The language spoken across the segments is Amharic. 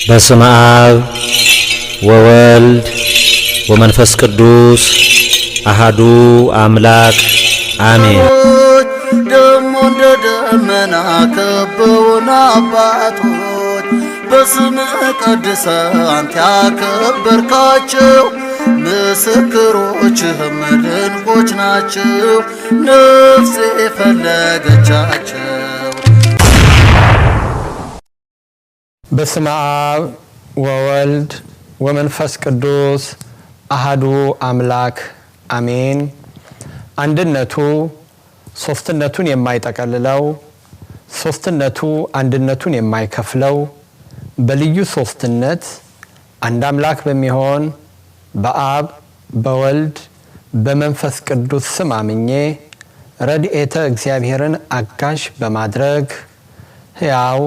በስመ አብ ወወልድ ወመንፈስ ቅዱስ አሐዱ አምላክ አሜን። ደሞ እንደ ደመና ከበውና አባቶች በስምህ ቀድሰህ አንተ ያከበርካቸው ምስክሮችህም ድንቆች ናቸው። ነፍሴ ፈለገቻቸው። በስመ አብ ወወልድ ወመንፈስ ቅዱስ አሐዱ አምላክ አሜን። አንድነቱ ሶስትነቱን የማይጠቀልለው ሶስትነቱ አንድነቱን የማይከፍለው በልዩ ሶስትነት አንድ አምላክ በሚሆን በአብ በወልድ በመንፈስ ቅዱስ ስም አምኜ ረድኤተ እግዚአብሔርን አጋዥ በማድረግ ሕያው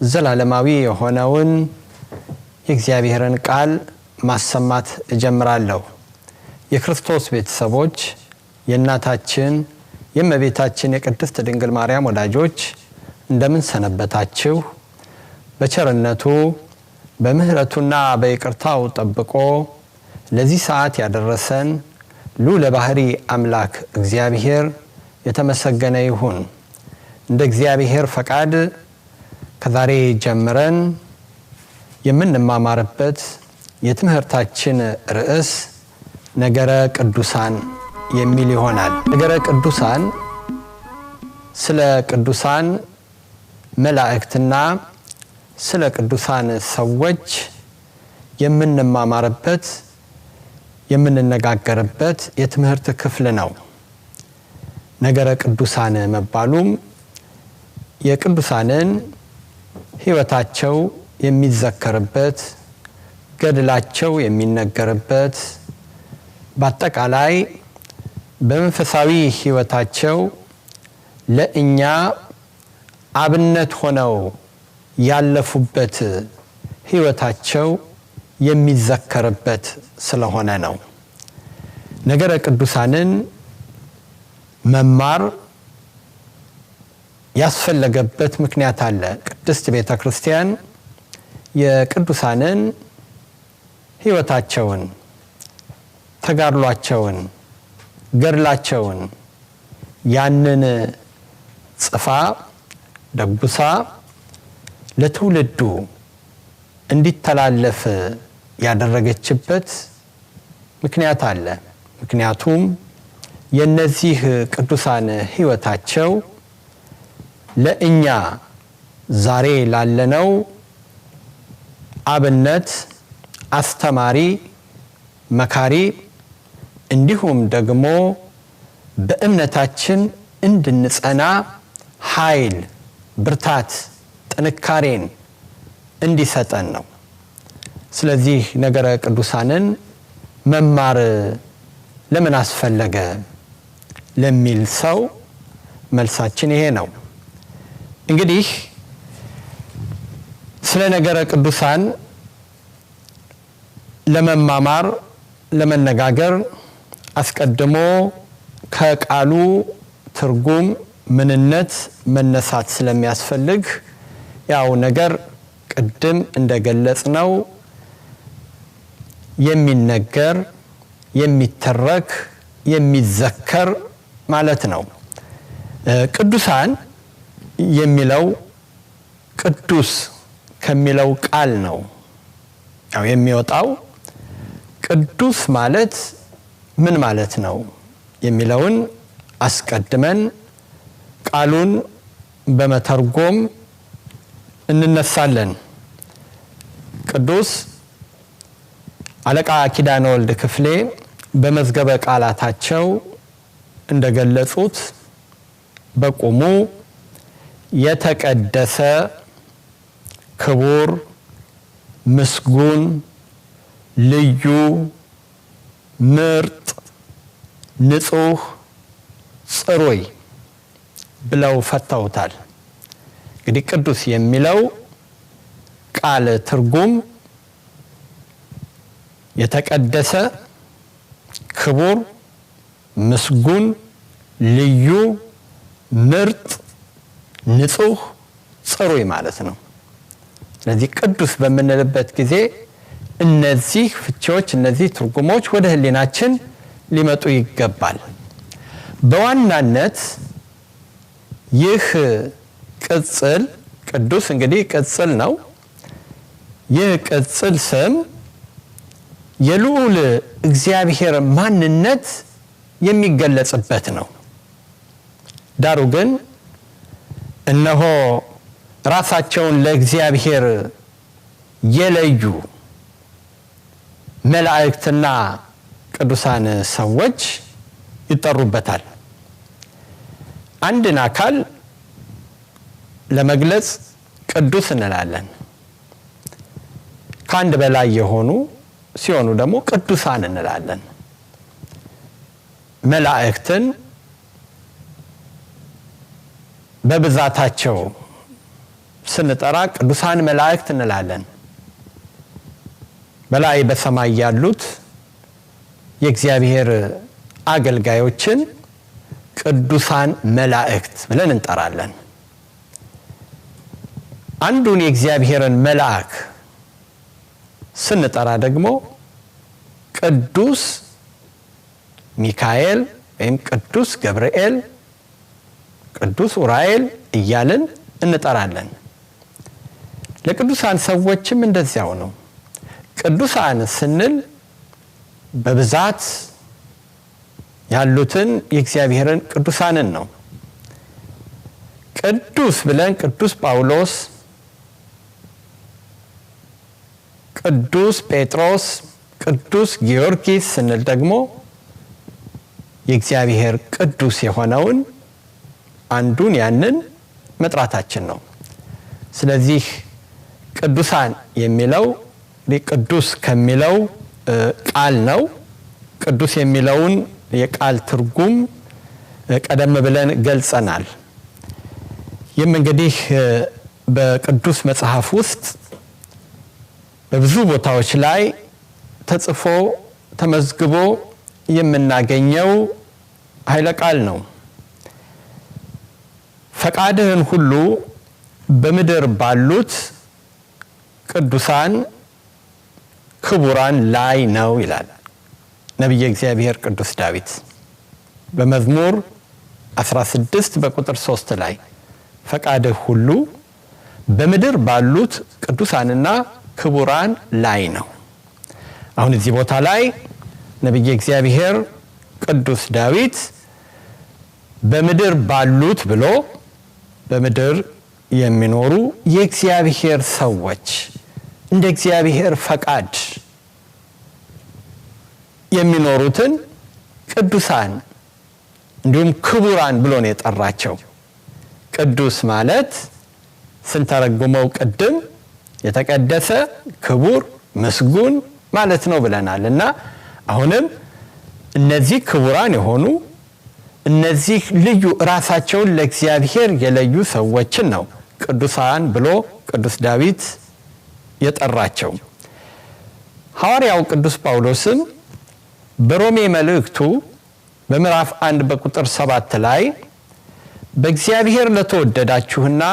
ዘላለማዊ የሆነውን የእግዚአብሔርን ቃል ማሰማት እጀምራለሁ። የክርስቶስ ቤተሰቦች፣ የእናታችን የእመቤታችን የቅድስት ድንግል ማርያም ወዳጆች እንደምን ሰነበታችሁ? በቸርነቱ በምህረቱና በይቅርታው ጠብቆ ለዚህ ሰዓት ያደረሰን ልዑለ ባሕሪ አምላክ እግዚአብሔር የተመሰገነ ይሁን። እንደ እግዚአብሔር ፈቃድ ከዛሬ ጀምረን የምንማማርበት የትምህርታችን ርዕስ ነገረ ቅዱሳን የሚል ይሆናል። ነገረ ቅዱሳን ስለ ቅዱሳን መላእክትና ስለ ቅዱሳን ሰዎች የምንማማርበት የምንነጋገርበት የትምህርት ክፍል ነው። ነገረ ቅዱሳን መባሉም የቅዱሳንን ሕይወታቸው የሚዘከርበት ገድላቸው የሚነገርበት በአጠቃላይ በመንፈሳዊ ሕይወታቸው ለእኛ አብነት ሆነው ያለፉበት ሕይወታቸው የሚዘከርበት ስለሆነ ነው። ነገረ ቅዱሳንን መማር ያስፈለገበት ምክንያት አለ። ቅድስት ቤተ ክርስቲያን የቅዱሳንን ሕይወታቸውን፣ ተጋድሏቸውን፣ ገድላቸውን ያንን ጽፋ ደጉሳ ለትውልዱ እንዲተላለፍ ያደረገችበት ምክንያት አለ። ምክንያቱም የነዚህ ቅዱሳን ሕይወታቸው ለእኛ ዛሬ ላለነው አብነት፣ አስተማሪ፣ መካሪ እንዲሁም ደግሞ በእምነታችን እንድንጸና ኃይል፣ ብርታት፣ ጥንካሬን እንዲሰጠን ነው። ስለዚህ ነገረ ቅዱሳንን መማር ለምን አስፈለገ ለሚል ሰው መልሳችን ይሄ ነው። እንግዲህ ስለ ነገረ ቅዱሳን ለመማማር ለመነጋገር አስቀድሞ ከቃሉ ትርጉም ምንነት መነሳት ስለሚያስፈልግ ያው ነገር ቅድም እንደገለጽነው የሚነገር የሚተረክ የሚዘከር ማለት ነው። ቅዱሳን የሚለው ቅዱስ ከሚለው ቃል ነው ያው የሚወጣው። ቅዱስ ማለት ምን ማለት ነው የሚለውን አስቀድመን ቃሉን በመተርጎም እንነሳለን። ቅዱስ አለቃ ኪዳነ ወልድ ክፍሌ በመዝገበ ቃላታቸው እንደገለጹት በቁሙ የተቀደሰ፣ ክቡር፣ ምስጉን፣ ልዩ፣ ምርጥ፣ ንጹህ፣ ጽሩይ ብለው ፈተውታል። እንግዲህ ቅዱስ የሚለው ቃል ትርጉም የተቀደሰ፣ ክቡር፣ ምስጉን፣ ልዩ፣ ምርጥ፣ ንጹህ፣ ጽሩይ ማለት ነው። ስለዚህ ቅዱስ በምንልበት ጊዜ እነዚህ ፍቺዎች እነዚህ ትርጉሞች ወደ ህሊናችን ሊመጡ ይገባል። በዋናነት ይህ ቅጽል ቅዱስ እንግዲህ ቅጽል ነው። ይህ ቅጽል ስም የልዑል እግዚአብሔር ማንነት የሚገለጽበት ነው። ዳሩ ግን እነሆ ራሳቸውን ለእግዚአብሔር የለዩ መላእክትና ቅዱሳን ሰዎች ይጠሩበታል። አንድን አካል ለመግለጽ ቅዱስ እንላለን። ከአንድ በላይ የሆኑ ሲሆኑ ደግሞ ቅዱሳን እንላለን። መላእክትን በብዛታቸው ስንጠራ ቅዱሳን መላእክት እንላለን። በላይ በሰማይ ያሉት የእግዚአብሔር አገልጋዮችን ቅዱሳን መላእክት ብለን እንጠራለን። አንዱን የእግዚአብሔርን መልአክ ስንጠራ ደግሞ ቅዱስ ሚካኤል ወይም ቅዱስ ገብርኤል፣ ቅዱስ ኡራኤል እያልን እንጠራለን። ለቅዱሳን ሰዎችም እንደዚያው ነው። ቅዱሳን ስንል በብዛት ያሉትን የእግዚአብሔርን ቅዱሳንን ነው። ቅዱስ ብለን ቅዱስ ጳውሎስ፣ ቅዱስ ጴጥሮስ፣ ቅዱስ ጊዮርጊስ ስንል ደግሞ የእግዚአብሔር ቅዱስ የሆነውን አንዱን ያንን መጥራታችን ነው። ስለዚህ ቅዱሳን የሚለው ቅዱስ ከሚለው ቃል ነው። ቅዱስ የሚለውን የቃል ትርጉም ቀደም ብለን ገልጸናል። ይህም እንግዲህ በቅዱስ መጽሐፍ ውስጥ በብዙ ቦታዎች ላይ ተጽፎ ተመዝግቦ የምናገኘው ኃይለ ቃል ነው። ፈቃድህን ሁሉ በምድር ባሉት ቅዱሳን ክቡራን ላይ ነው ይላል ነቢየ እግዚአብሔር ቅዱስ ዳዊት በመዝሙር 16 በቁጥር 3 ላይ ፈቃድህ ሁሉ በምድር ባሉት ቅዱሳንና ክቡራን ላይ ነው። አሁን እዚህ ቦታ ላይ ነቢየ እግዚአብሔር ቅዱስ ዳዊት በምድር ባሉት ብሎ በምድር የሚኖሩ የእግዚአብሔር ሰዎች እንደ እግዚአብሔር ፈቃድ የሚኖሩትን ቅዱሳን እንዲሁም ክቡራን ብሎ ነው የጠራቸው። ቅዱስ ማለት ስንተረጉመው ቅድም የተቀደሰ፣ ክቡር፣ ምስጉን ማለት ነው ብለናል እና አሁንም እነዚህ ክቡራን የሆኑ እነዚህ ልዩ ራሳቸውን ለእግዚአብሔር የለዩ ሰዎችን ነው ቅዱሳን ብሎ ቅዱስ ዳዊት የጠራቸው። ሐዋርያው ቅዱስ ጳውሎስም በሮሜ መልእክቱ በምዕራፍ 1 በቁጥር 7 ላይ በእግዚአብሔር ለተወደዳችሁና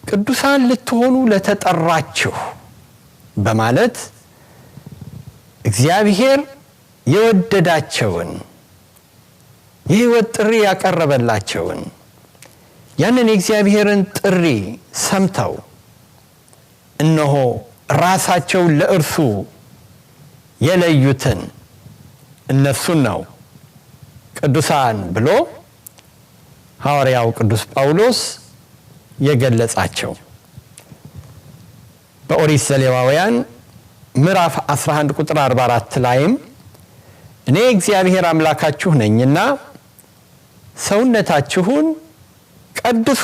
ቅዱሳን ልትሆኑ ለተጠራችሁ በማለት እግዚአብሔር የወደዳቸውን የሕይወት ጥሪ ያቀረበላቸውን ያንን የእግዚአብሔርን ጥሪ ሰምተው እነሆ ራሳቸውን ለእርሱ የለዩትን እነሱን ነው ቅዱሳን ብሎ ሐዋርያው ቅዱስ ጳውሎስ የገለጻቸው። በኦሪት ዘሌዋውያን ምዕራፍ 11 ቁጥር 44 ላይም እኔ እግዚአብሔር አምላካችሁ ነኝና ሰውነታችሁን ቀድሱ፣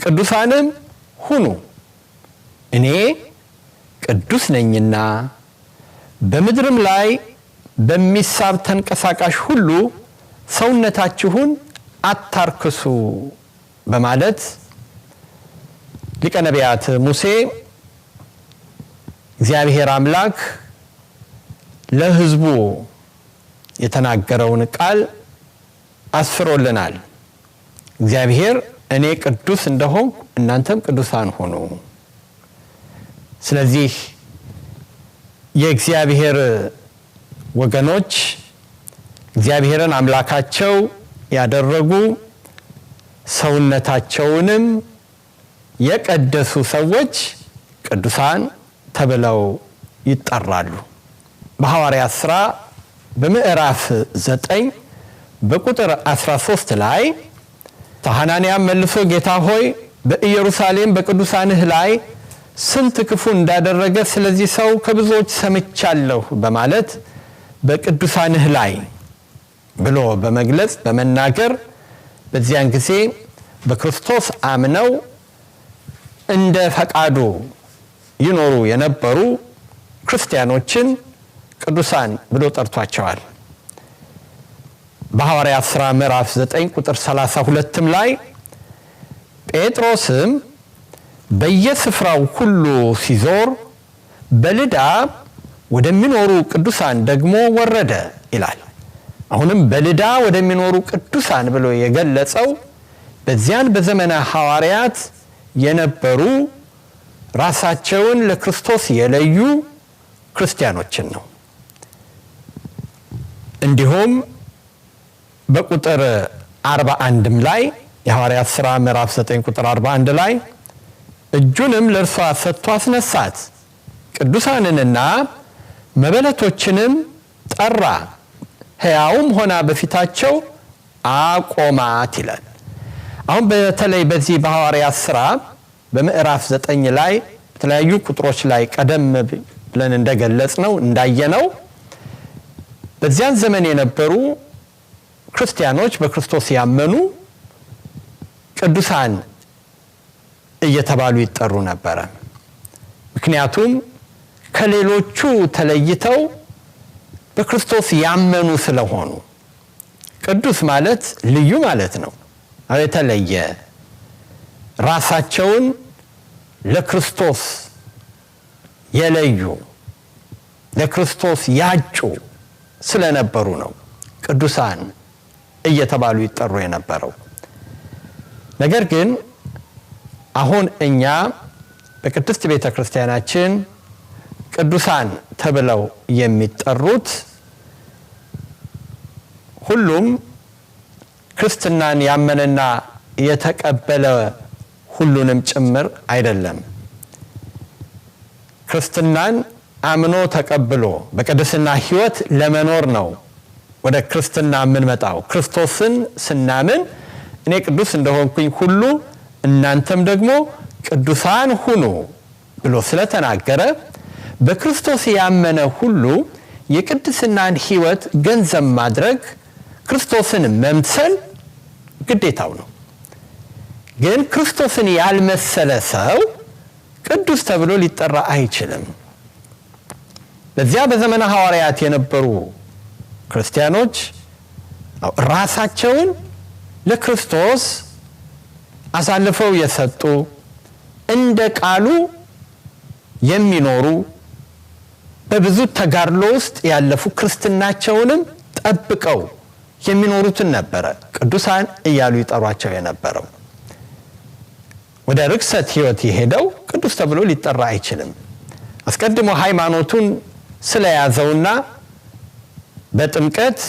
ቅዱሳንም ሁኑ፣ እኔ ቅዱስ ነኝና በምድርም ላይ በሚሳብ ተንቀሳቃሽ ሁሉ ሰውነታችሁን አታርክሱ በማለት ሊቀ ነቢያት ሙሴ እግዚአብሔር አምላክ ለሕዝቡ የተናገረውን ቃል አስፍሮልናል። እግዚአብሔር እኔ ቅዱስ እንደሆንኩ እናንተም ቅዱሳን ሁኑ ስለዚህ የእግዚአብሔር ወገኖች እግዚአብሔርን አምላካቸው ያደረጉ ሰውነታቸውንም የቀደሱ ሰዎች ቅዱሳን ተብለው ይጠራሉ። በሐዋርያት ሥራ በምዕራፍ 9 በቁጥር 13 ላይ ሐናንያ መልሶ ጌታ ሆይ በኢየሩሳሌም በቅዱሳንህ ላይ ስንት ክፉ እንዳደረገ ስለዚህ ሰው ከብዙዎች ሰምቻለሁ በማለት በቅዱሳንህ ላይ ብሎ በመግለጽ በመናገር በዚያን ጊዜ በክርስቶስ አምነው እንደ ፈቃዱ ይኖሩ የነበሩ ክርስቲያኖችን ቅዱሳን ብሎ ጠርቷቸዋል። በሐዋርያት ሥራ ምዕራፍ 9 ቁጥር 32 ላይ ጴጥሮስም በየስፍራው ሁሉ ሲዞር በልዳ ወደሚኖሩ ቅዱሳን ደግሞ ወረደ ይላል። አሁንም በልዳ ወደሚኖሩ ቅዱሳን ብሎ የገለጸው በዚያን በዘመነ ሐዋርያት የነበሩ ራሳቸውን ለክርስቶስ የለዩ ክርስቲያኖችን ነው። እንዲሁም በቁጥር 41 ላይ የሐዋርያት ሥራ ምዕራፍ 9 ቁጥር 41 ላይ እጁንም ለእርሷ ሰጥቶ አስነሳት፣ ቅዱሳንንና መበለቶችንም ጠራ፣ ሕያውም ሆና በፊታቸው አቆማት ይላል። አሁን በተለይ በዚህ በሐዋርያት ሥራ በምዕራፍ 9 ላይ በተለያዩ ቁጥሮች ላይ ቀደም ብለን እንደገለጽነው እንዳየነው በዚያን ዘመን የነበሩ ክርስቲያኖች በክርስቶስ ያመኑ ቅዱሳን እየተባሉ ይጠሩ ነበር። ምክንያቱም ከሌሎቹ ተለይተው በክርስቶስ ያመኑ ስለሆኑ። ቅዱስ ማለት ልዩ ማለት ነው። የተለየ ራሳቸውን ለክርስቶስ የለዩ ለክርስቶስ ያጩ ስለነበሩ ነው ቅዱሳን እየተባሉ ይጠሩ የነበረው። ነገር ግን አሁን እኛ በቅድስት ቤተክርስቲያናችን ቅዱሳን ተብለው የሚጠሩት ሁሉም ክርስትናን ያመነና የተቀበለ ሁሉንም ጭምር አይደለም። ክርስትናን አምኖ ተቀብሎ በቅድስና ሕይወት ለመኖር ነው ወደ ክርስትና የምንመጣው። ክርስቶስን ስናምን እኔ ቅዱስ እንደሆንኩኝ ሁሉ እናንተም ደግሞ ቅዱሳን ሁኑ ብሎ ስለተናገረ በክርስቶስ ያመነ ሁሉ የቅድስናን ሕይወት ገንዘብ ማድረግ ክርስቶስን መምሰል ግዴታው ነው። ግን ክርስቶስን ያልመሰለ ሰው ቅዱስ ተብሎ ሊጠራ አይችልም። በዚያ በዘመነ ሐዋርያት የነበሩ ክርስቲያኖች ራሳቸውን ለክርስቶስ አሳልፈው የሰጡ እንደ ቃሉ የሚኖሩ በብዙ ተጋድሎ ውስጥ ያለፉ ክርስትናቸውንም ጠብቀው የሚኖሩትን ነበረ ቅዱሳን እያሉ ይጠሯቸው የነበረው። ወደ ርክሰት ሕይወት የሄደው ቅዱስ ተብሎ ሊጠራ አይችልም። አስቀድሞ ሃይማኖቱን ስለያዘውና በጥምቀት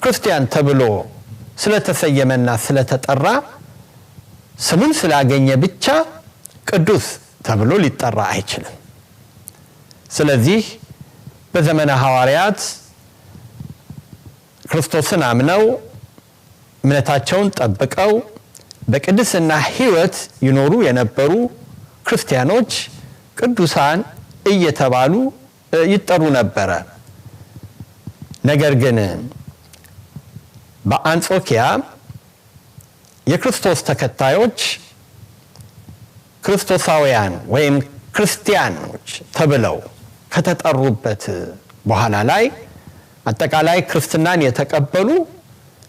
ክርስቲያን ተብሎ ስለተሰየመና ስለተጠራ ስሙን ስላገኘ ብቻ ቅዱስ ተብሎ ሊጠራ አይችልም። ስለዚህ በዘመነ ሐዋርያት ክርስቶስን አምነው እምነታቸውን ጠብቀው በቅድስና ሕይወት ይኖሩ የነበሩ ክርስቲያኖች ቅዱሳን እየተባሉ ይጠሩ ነበረ። ነገር ግን በአንጾኪያ የክርስቶስ ተከታዮች ክርስቶሳውያን ወይም ክርስቲያኖች ተብለው ከተጠሩበት በኋላ ላይ አጠቃላይ ክርስትናን የተቀበሉ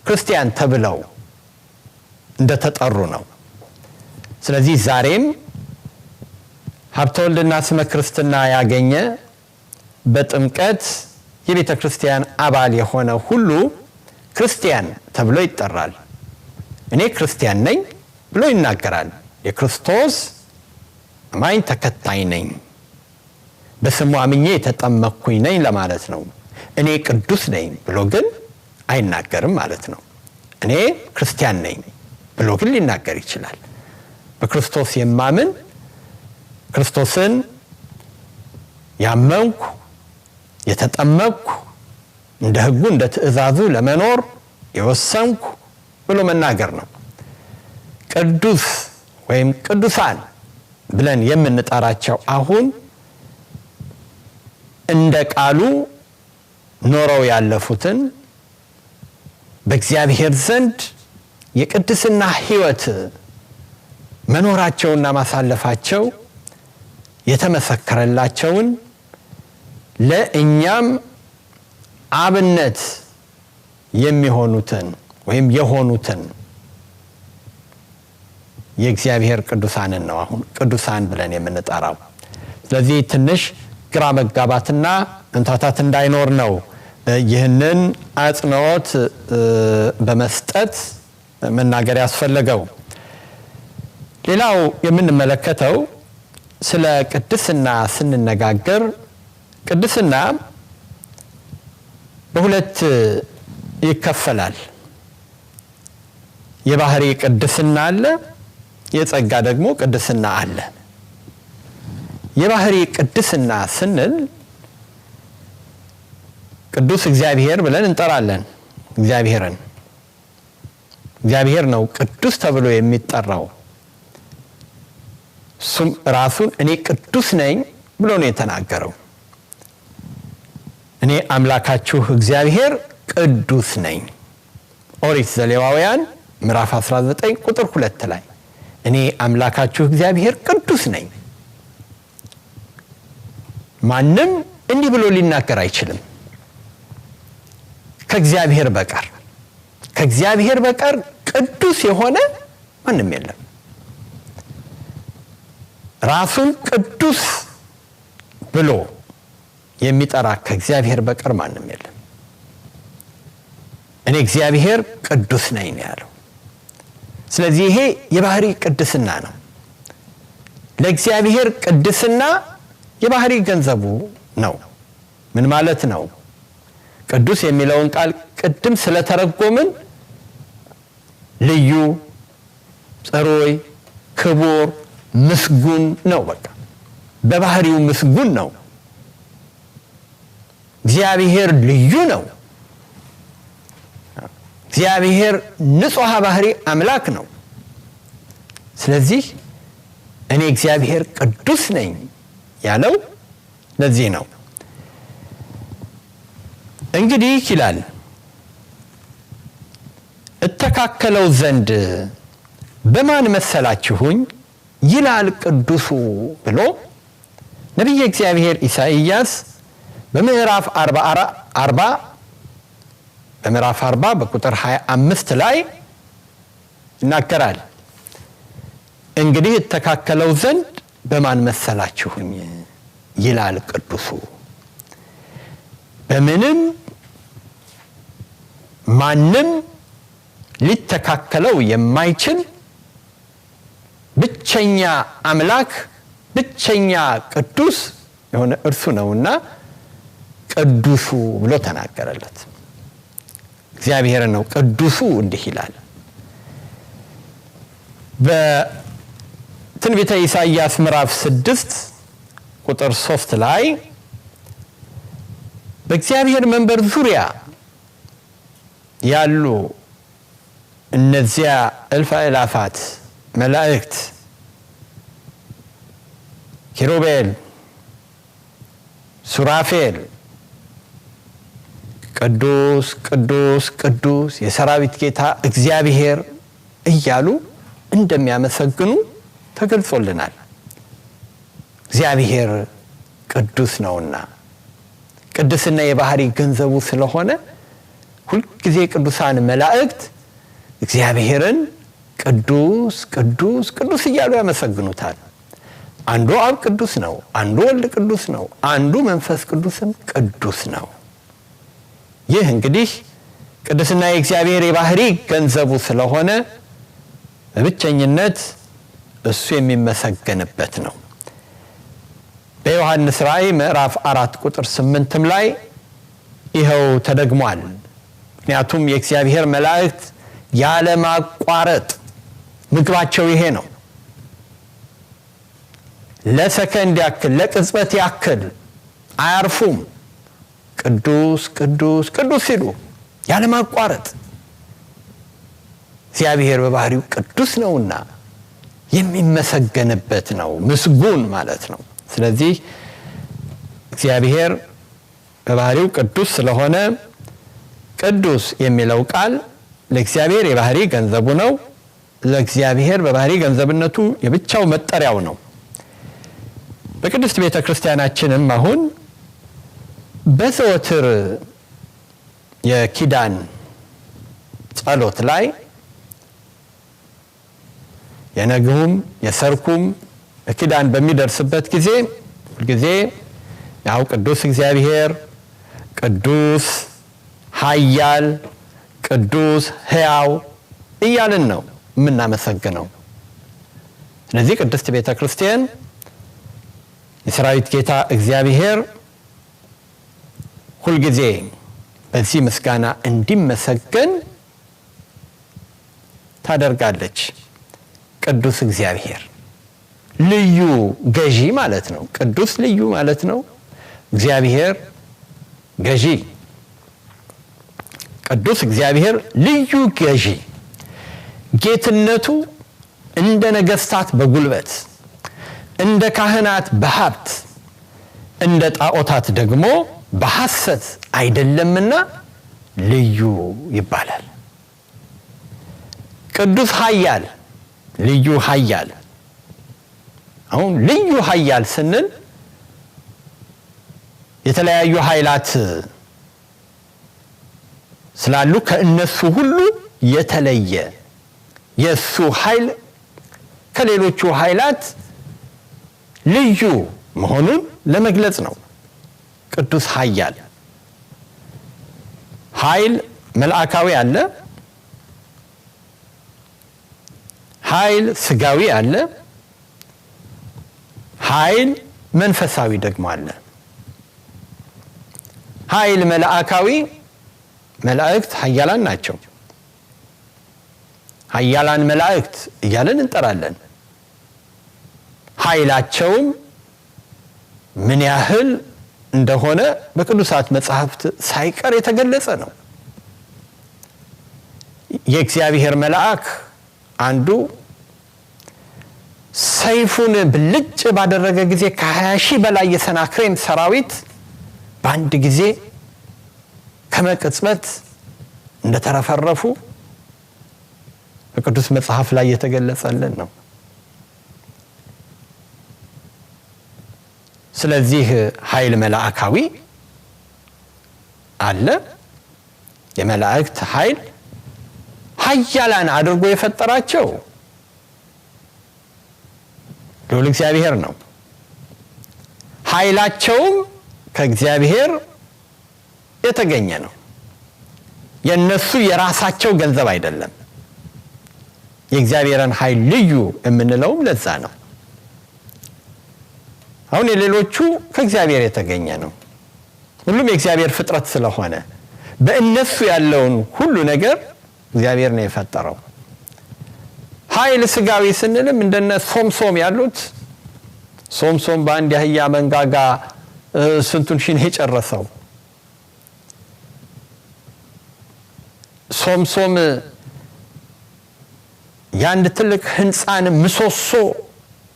ክርስቲያን ተብለው እንደተጠሩ ነው። ስለዚህ ዛሬም ሀብተ ወልድና ስመ ክርስትና ያገኘ በጥምቀት የቤተ ክርስቲያን አባል የሆነ ሁሉ ክርስቲያን ተብሎ ይጠራል። እኔ ክርስቲያን ነኝ ብሎ ይናገራል። የክርስቶስ አማኝ ተከታይ ነኝ በስሙ አምኜ የተጠመቅኩኝ ነኝ ለማለት ነው። እኔ ቅዱስ ነኝ ብሎ ግን አይናገርም ማለት ነው። እኔ ክርስቲያን ነኝ ብሎ ግን ሊናገር ይችላል። በክርስቶስ የማምን ክርስቶስን ያመንኩ የተጠመቅኩ እንደ ሕጉ እንደ ትእዛዙ ለመኖር የወሰንኩ ብሎ መናገር ነው። ቅዱስ ወይም ቅዱሳን ብለን የምንጠራቸው አሁን እንደ ቃሉ ኖረው ያለፉትን በእግዚአብሔር ዘንድ የቅድስና ሕይወት መኖራቸውና ማሳለፋቸው የተመሰከረላቸውን ለእኛም አብነት የሚሆኑትን ወይም የሆኑትን የእግዚአብሔር ቅዱሳንን ነው አሁን ቅዱሳን ብለን የምንጠራው። ስለዚህ ትንሽ ግራ መጋባትና እንታታት እንዳይኖር ነው ይህንን አጽንዖት በመስጠት መናገር ያስፈልገው። ሌላው የምንመለከተው ስለ ቅድስና ስንነጋገር ቅድስና በሁለት ይከፈላል። የባህሪ ቅድስና አለ፣ የጸጋ ደግሞ ቅድስና አለ። የባህሪ ቅድስና ስንል ቅዱስ እግዚአብሔር ብለን እንጠራለን። እግዚአብሔር ነው ቅዱስ ተብሎ የሚጠራው። እሱም ራሱን እኔ ቅዱስ ነኝ ብሎ ነው የተናገረው። እኔ አምላካችሁ እግዚአብሔር ቅዱስ ነኝ። ኦሪት ዘሌዋውያን ምዕራፍ 19 ቁጥር 2 ላይ እኔ አምላካችሁ እግዚአብሔር ቅዱስ ነኝ። ማንም እንዲህ ብሎ ሊናገር አይችልም ከእግዚአብሔር በቀር። ከእግዚአብሔር በቀር ቅዱስ የሆነ ማንም የለም። ራሱን ቅዱስ ብሎ የሚጠራ ከእግዚአብሔር በቀር ማንም የለም። እኔ እግዚአብሔር ቅዱስ ነኝ ነው ያለው። ስለዚህ ይሄ የባህሪ ቅድስና ነው። ለእግዚአብሔር ቅድስና የባህሪ ገንዘቡ ነው። ምን ማለት ነው? ቅዱስ የሚለውን ቃል ቅድም ስለተረጎምን ልዩ፣ ጽሩይ፣ ክቡር፣ ምስጉን ነው። በቃ በባህሪው ምስጉን ነው። እግዚአብሔር ልዩ ነው። እግዚአብሔር ንጹሕ ባህሪ አምላክ ነው። ስለዚህ እኔ እግዚአብሔር ቅዱስ ነኝ ያለው ለዚህ ነው። እንግዲህ ይላል እተካከለው ዘንድ በማን መሰላችሁኝ ይላል ቅዱሱ ብሎ ነቢየ እግዚአብሔር ኢሳይያስ በምዕራፍ 40 በቁጥር 25 ላይ ይናገራል። እንግዲህ እተካከለው ዘንድ በማን መሰላችሁኝ ይላል ቅዱሱ። በምንም ማንም ሊተካከለው የማይችል ብቸኛ አምላክ ብቸኛ ቅዱስ የሆነ እርሱ ነውና ቅዱሱ ብሎ ተናገረለት። እግዚአብሔር ነው ቅዱሱ እንዲህ ይላል። በትንቢተ ኢሳይያስ ምዕራፍ 6 ቁጥር 3 ላይ በእግዚአብሔር መንበር ዙሪያ ያሉ እነዚያ እልፍ አእላፋት መላእክት ኪሩቤል፣ ሱራፌል ቅዱስ ቅዱስ ቅዱስ የሰራዊት ጌታ እግዚአብሔር እያሉ እንደሚያመሰግኑ ተገልጾልናል። እግዚአብሔር ቅዱስ ነውና ቅድስና የባህሪ ገንዘቡ ስለሆነ ሁልጊዜ ቅዱሳን መላእክት እግዚአብሔርን ቅዱስ ቅዱስ ቅዱስ እያሉ ያመሰግኑታል። አንዱ አብ ቅዱስ ነው፣ አንዱ ወልድ ቅዱስ ነው፣ አንዱ መንፈስ ቅዱስም ቅዱስ ነው። ይህ እንግዲህ ቅድስና የእግዚአብሔር የባህሪ ገንዘቡ ስለሆነ በብቸኝነት እሱ የሚመሰገንበት ነው። በዮሐንስ ራእይ ምዕራፍ 4 ቁጥር 8 ላይ ይሄው ተደግሟል። ምክንያቱም የእግዚአብሔር መላእክት ያለ ማቋረጥ ምግባቸው ይሄ ነው። ለሰከንድ ያክል ለቅጽበት ያክል አያርፉም። ቅዱስ ቅዱስ ቅዱስ ሲሉ ያለ ማቋረጥ እግዚአብሔር በባህሪው ቅዱስ ነውና የሚመሰገንበት ነው፣ ምስጉን ማለት ነው። ስለዚህ እግዚአብሔር በባህሪው ቅዱስ ስለሆነ ቅዱስ የሚለው ቃል ለእግዚአብሔር የባህሪ ገንዘቡ ነው። ለእግዚአብሔር በባህሪ ገንዘብነቱ የብቻው መጠሪያው ነው። በቅድስት ቤተክርስቲያናችንም አሁን በዘወትር የኪዳን ጸሎት ላይ የነግሁም የሰርኩም ኪዳን በሚደርስበት ጊዜ ያው ቅዱስ እግዚአብሔር ቅዱስ ኃያል ቅዱስ ሕያው እያልን ነው የምናመሰግነው። ስለዚህ ቅድስት ቤተክርስቲያን የሰራዊት ጌታ እግዚአብሔር ሁልጊዜ በዚህ ምስጋና እንዲመሰገን ታደርጋለች። ቅዱስ እግዚአብሔር ልዩ ገዢ ማለት ነው። ቅዱስ ልዩ ማለት ነው። እግዚአብሔር ገዢ። ቅዱስ እግዚአብሔር ልዩ ገዢ። ጌትነቱ እንደ ነገስታት በጉልበት፣ እንደ ካህናት በሀብት፣ እንደ ጣዖታት ደግሞ በሐሰት አይደለምና ልዩ ይባላል። ቅዱስ ኃያል ልዩ ኃያል። አሁን ልዩ ኃያል ስንል የተለያዩ ኃይላት ስላሉ ከእነሱ ሁሉ የተለየ የሱ ኃይል ከሌሎቹ ኃይላት ልዩ መሆኑን ለመግለጽ ነው። ቅዱስ ኃያል ኃይል መልአካዊ አለ፣ ኃይል ስጋዊ አለ፣ ኃይል መንፈሳዊ ደግሞ አለ። ኃይል መልአካዊ መላእክት ኃያላን ናቸው። ኃያላን መላእክት እያለን እንጠራለን። ኃይላቸውም ምን ያህል እንደሆነ በቅዱሳት መጻሕፍት ሳይቀር የተገለጸ ነው። የእግዚአብሔር መልአክ አንዱ ሰይፉን ብልጭ ባደረገ ጊዜ ከ20,000 በላይ የሰናክሬም ሰራዊት በአንድ ጊዜ ከመቅጽበት እንደተረፈረፉ በቅዱስ መጽሐፍ ላይ የተገለጸልን ነው። ስለዚህ ኃይል መላእካዊ አለ። የመላእክት ኃይል ኃያላን አድርጎ የፈጠራቸው ልዑል እግዚአብሔር ነው። ኃይላቸውም ከእግዚአብሔር የተገኘ ነው። የነሱ የራሳቸው ገንዘብ አይደለም። የእግዚአብሔርን ኃይል ልዩ የምንለውም ለዛ ነው። አሁን የሌሎቹ ከእግዚአብሔር የተገኘ ነው። ሁሉም የእግዚአብሔር ፍጥረት ስለሆነ በእነሱ ያለውን ሁሉ ነገር እግዚአብሔር ነው የፈጠረው። ኃይል ስጋዊ ስንልም እንደነ ሶምሶም ያሉት ሶምሶም በአንድ ያህያ መንጋጋ ስንቱን ሺህ የጨረሰው ሶምሶም የአንድ ትልቅ ህንፃን ምሰሶ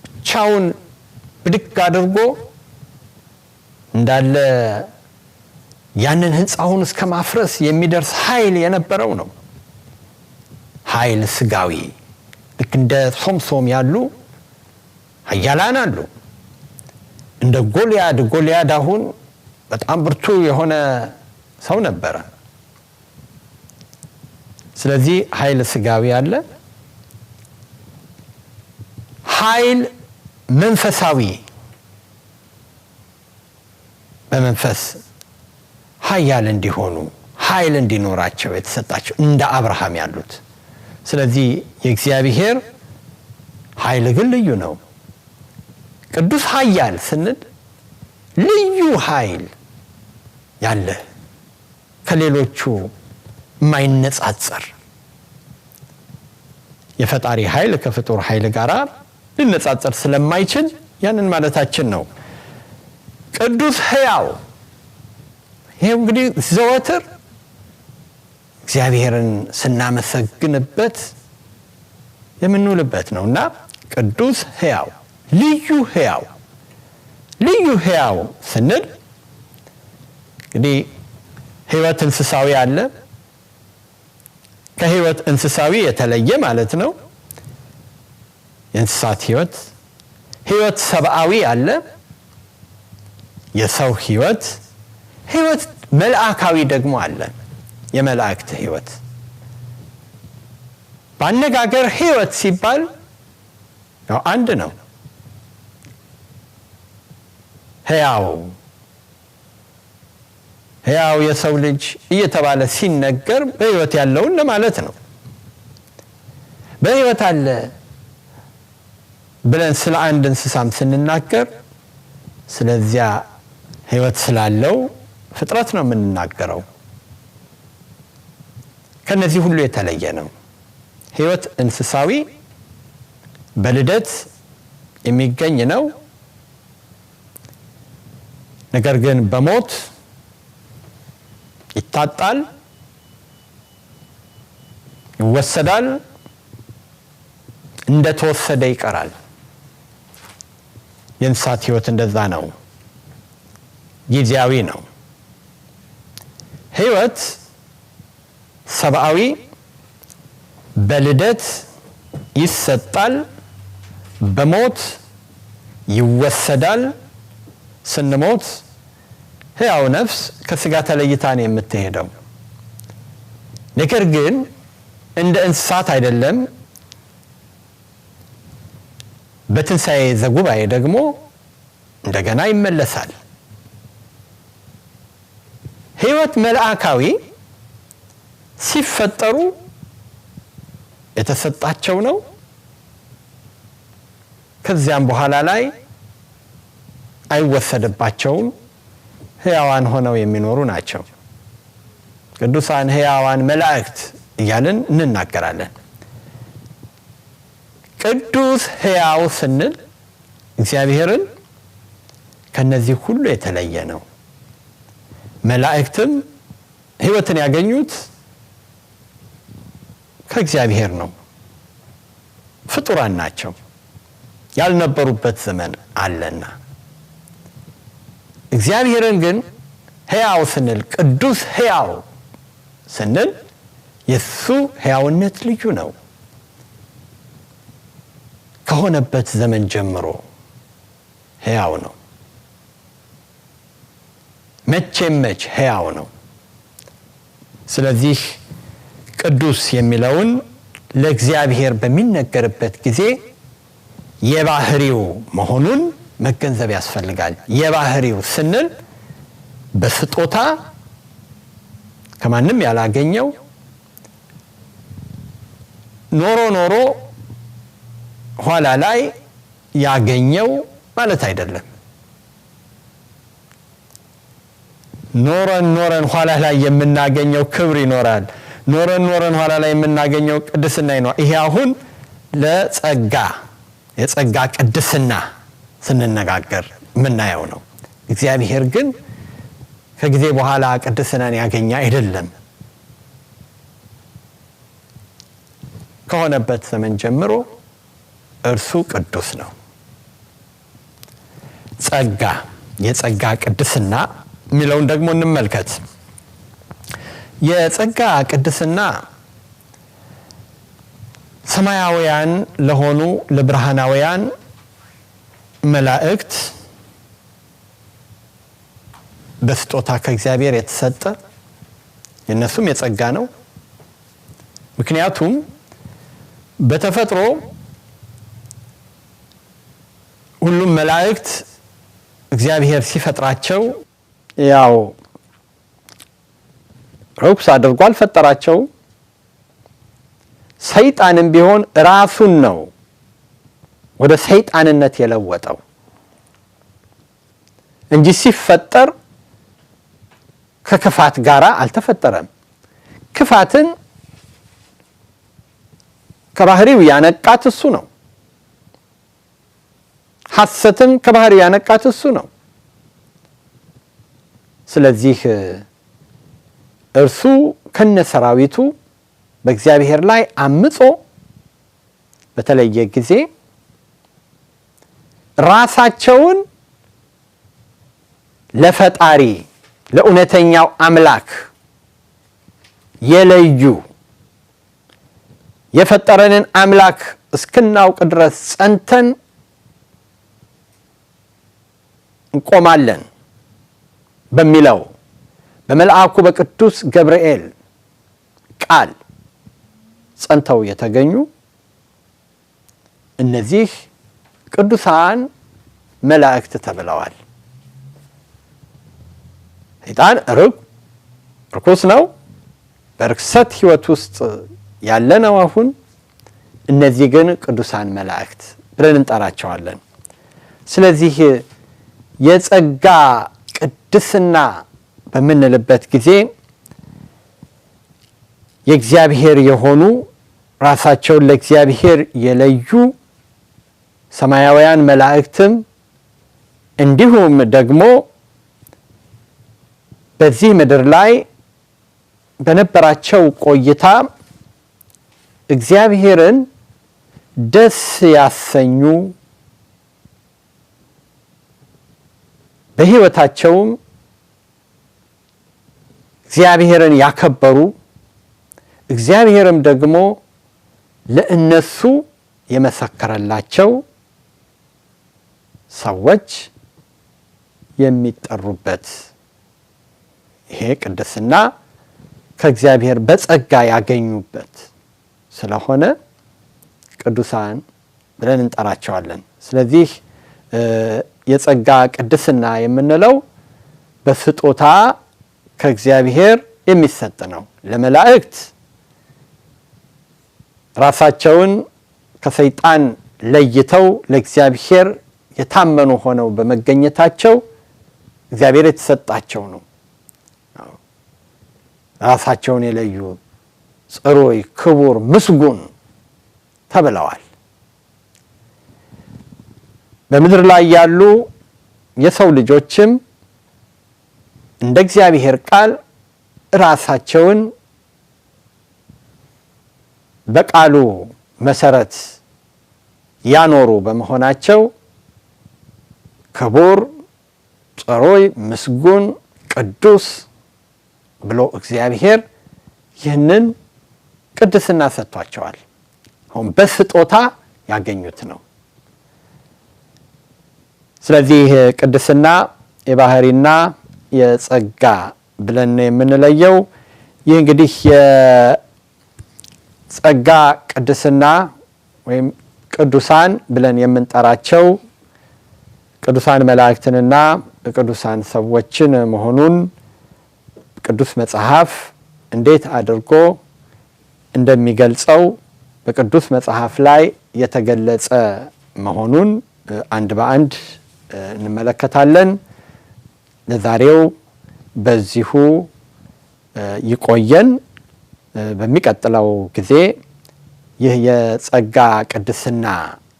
ብቻውን ብድግ አድርጎ እንዳለ ያንን ህንፃውን እስከ ማፍረስ የሚደርስ ኃይል የነበረው ነው። ኃይል ስጋዊ ልክ እንደ ሶምሶም ያሉ ኃያላን አሉ። እንደ ጎልያድ አሁን በጣም ብርቱ የሆነ ሰው ነበረ። ስለዚህ ኃይል ስጋዊ አለ። ኃይል መንፈሳዊ በመንፈስ ኃያል እንዲሆኑ ኃይል እንዲኖራቸው የተሰጣቸው እንደ አብርሃም ያሉት። ስለዚህ የእግዚአብሔር ኃይል ግን ልዩ ነው። ቅዱስ ኃያል ስንል ልዩ ኃይል ያለ ከሌሎቹ የማይነጻጸር የፈጣሪ ኃይል ከፍጡር ኃይል ጋር ሊነጻጸር ስለማይችል ያንን ማለታችን ነው። ቅዱስ ሕያው ይሄ እንግዲህ ዘወትር እግዚአብሔርን ስናመሰግንበት የምንውልበት ነውና ቅዱስ ሕያው ልዩ ሕያው ልዩ ሕያው ስንል እንግዲህ ሕይወት እንስሳዊ አለ ከሕይወት እንስሳዊ የተለየ ማለት ነው የእንስሳት ሕይወት ሰብአዊ አለ የሰው ሕይወት መልአካዊ ደግሞ አለ የመላእክት ሕይወት ባነጋገር ሕይወት ሲባል ያው አንድ ነው ሕያው የሰው ልጅ እየተባለ ሲነገር በሕይወት ያለውን ለማለት ነው በሕይወት አለ ብለን ስለ አንድ እንስሳም ስንናገር ስለዚያ ሕይወት ስላለው ፍጥረት ነው የምንናገረው ከነዚህ ሁሉ የተለየ ነው ሕይወት እንስሳዊ በልደት የሚገኝ ነው ነገር ግን በሞት ይታጣል ይወሰዳል እንደተወሰደ ይቀራል የእንስሳት ሕይወት እንደዛ ነው ጊዜያዊ ነው ሕይወት ሰብአዊ በልደት ይሰጣል በሞት ይወሰዳል ስንሞት ሕያው ነፍስ ከስጋ ተለይታ ነው የምትሄደው ነገር ግን እንደ እንስሳት አይደለም በትንሣኤ ዘጉባኤ ደግሞ እንደገና ይመለሳል ሕይወት መልአካዊ ሲፈጠሩ የተሰጣቸው ነው ከዚያም በኋላ ላይ አይወሰድባቸውም ሕያዋን ሆነው የሚኖሩ ናቸው ቅዱሳን ሕያዋን መላእክት እያልን እንናገራለን ቅዱስ ሕያው ስንል እግዚአብሔርን ከነዚህ ሁሉ የተለየ ነው መላእክትም ሕይወትን ያገኙት ከእግዚአብሔር ነው ፍጡራን ናቸው ያልነበሩበት ዘመን አለና እግዚአብሔርን ግን ሕያው ስንል ቅዱስ ሕያው ስንል የሱ ሕያውነት ልዩ ነው ከሆነበት ዘመን ጀምሮ ሕያው ነው መቼ ሕያው ነው ስለዚህ ቅዱስ የሚለውን ለእግዚአብሔር በሚነገርበት ጊዜ የባህሪው መሆኑን መገንዘብ ያስፈልጋል የባህሪው ስንል በስጦታ ከማንም ያላገኘው ኖሮ ኋላ ላይ ያገኘው ማለት አይደለም ኖረን ኋላ ላይ የምናገኘው ክብር ይኖራል ኖረን ኋላ ላይ የምናገኘው ቅድስና ይኖራል ይሄ አሁን የጸጋ ቅድስና ስንነጋገር ምናየው ነው እግዚአብሔር ግን ከጊዜ በኋላ ቅድስናን ያገኛ አይደለም ከሆነበት ዘመን ጀምሮ እርሱ ቅዱስ ነው የጸጋ ቅድስና ሚለውን ደግሞ እንመልከት የጸጋ ቅድስና ሰማያውያን ለሆኑ ለብርሃናውያን መላእክት በስጦታ ከእግዚአብሔር የተሰጠ የነሱም የጸጋ ነው ምክንያቱም በተፈጥሮ ሁሉም መላእክት እግዚአብሔር ሲፈጥራቸው ያው ርኩስ አድርጎ አልፈጠራቸው ሰይጣንም ቢሆን ራሱን ነው ወደ ሰይጣንነት የለወጠው እንጂ ሲፈጠር ከክፋት ጋራ አልተፈጠረም። ክፋትን ከባህሪው ያነቃት እሱ ነው። ሐሰትን ከባህሪው ያነቃት እሱ ነው። ስለዚህ እርሱ ከነሰራዊቱ በእግዚአብሔር ላይ አምጾ በተለየ ጊዜ ራሳቸውን ለፈጣሪ ለእውነተኛው አምላክ የለዩ የፈጠረንን አምላክ እስክናውቅ ድረስ ጸንተን እንቆማለን በሚለው በመልአኩ በቅዱስ ገብርኤል ቃል ጸንተው የተገኙ እነዚህ ቅዱሳን መላእክት ተብለዋል። ሰይጣን ርኩስ ነው፣ በርክሰት ህይወት ውስጥ ያለ ነው አሁን። እነዚህ ግን ቅዱሳን መላእክት ብለን እንጠራቸዋለን። ስለዚህ የጸጋ ቅድስና በምንልበት ጊዜ የእግዚአብሔር የሆኑ ራሳቸውን ለእግዚአብሔር የለዩ ሰማያውያን መላእክትም እንዲሁም ደግሞ በዚህ ምድር ላይ በነበራቸው ቆይታ እግዚአብሔርን ደስ ያሰኙ በህይወታቸውም እግዚአብሔርን ያከበሩ እግዚአብሔርም ደግሞ ለእነሱ የመሰከረላቸው ሰዎች የሚጠሩበት ይሄ ቅድስና ከእግዚአብሔር በጸጋ ያገኙበት ስለሆነ ቅዱሳን ብለን እንጠራቸዋለን። ስለዚህ የጸጋ ቅድስና የምንለው በስጦታ ከእግዚአብሔር የሚሰጥ ነው። ለመላእክት ራሳቸውን ከሰይጣን ለይተው ለእግዚአብሔር የታመኑ ሆነው በመገኘታቸው እግዚአብሔር የተሰጣቸው ነው። ራሳቸውን የለዩ ጽሩይ፣ ክቡር፣ ምስጉን ተብለዋል። በምድር ላይ ያሉ የሰው ልጆችም እንደ እግዚአብሔር ቃል ራሳቸውን በቃሉ መሰረት ያኖሩ በመሆናቸው ክቡር፣ ጽሩይ፣ ምስጉን፣ ቅዱስ ብሎ እግዚአብሔር ይህንን ቅድስና ሰጥቷቸዋል። አሁን በስጦታ ያገኙት ነው። ስለዚህ ቅድስና የባህሪና የጸጋ ብለን የምንለየው ይህ እንግዲህ የጸጋ ቅድስና ወይም ቅዱሳን ብለን የምንጠራቸው ቅዱሳን መላእክትንና ቅዱሳን ሰዎችን መሆኑን ቅዱስ መጽሐፍ እንዴት አድርጎ እንደሚገልጸው በቅዱስ መጽሐፍ ላይ የተገለጸ መሆኑን አንድ በአንድ እንመለከታለን። ለዛሬው በዚሁ ይቆየን። በሚቀጥለው ጊዜ ይህ የጸጋ ቅድስና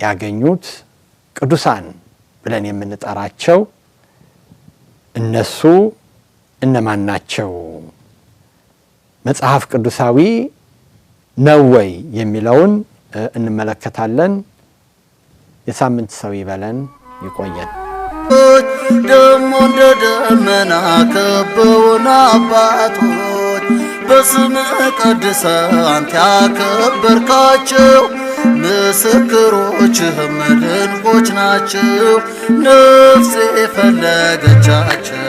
ያገኙት ቅዱሳን ብለን የምንጠራቸው እነሱ እነማን ናቸው? መጽሐፍ ቅዱሳዊ ነው ወይ የሚለውን እንመለከታለን። የሳምንት ሰው ይበለን። ይቆየን። ደሞ እንደ ደመና ከበውና አባቶች በስምህ ቀድሰህ አንተ ያከበርካቸው ምስክሮችህም ድንቆች ናቸው። ነፍሴ ፈለገቻቸው